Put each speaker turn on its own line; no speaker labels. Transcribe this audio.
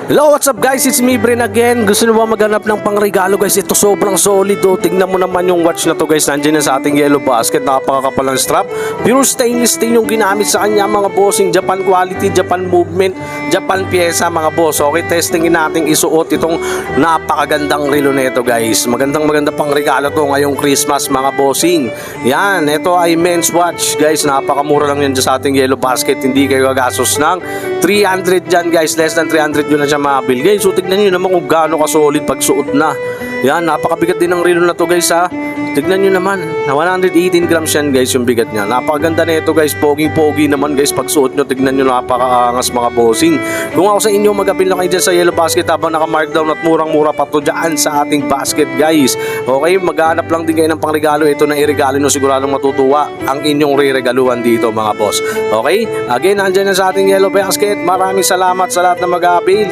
Hello, what's up guys? It's me, Brin again. Gusto nyo ba maghanap ng pangregalo guys? Ito sobrang solid oh. Tingnan mo naman yung watch na to guys. Nandiyan na sa ating yellow basket. Napakakapal ng strap. Pure stainless steel yung ginamit sa kanya mga bossing. Japan quality, Japan movement, Japan pyesa mga boss. Okay, testingin natin isuot itong napakagandang relo nito guys. Maganda pang regalo to ngayong Christmas mga bossing. Yan, ito ay men's watch guys. Napakamura lang yan dyan sa ating yellow basket. Hindi kayo gagastos ng 300 dyan guys. Less than 300 yun na siya mabil guys. So tignan nyo naman kung gaano ka solid pag suot na. Yan, napakabigat din ng relo na to guys ha. Tignan nyo naman, na 118 grams yan guys yung bigat niya. Napakaganda na ito guys, pogi naman guys pag suot nyo. Tignan nyo, napakaangas mga bossing. Kung ako sa inyo, mag-abil na kayo dyan sa yellow basket habang naka-markdown at murang-mura pa to dyan sa ating basket guys. Okay, maghanap lang din kayo ng pangregalo. Ito na iregalo nyo, siguradong matutuwa ang inyong re-regaluhan dito mga boss. Okay, again, nandyan na sa ating yellow basket. Maraming salamat sa lahat na mag-abil.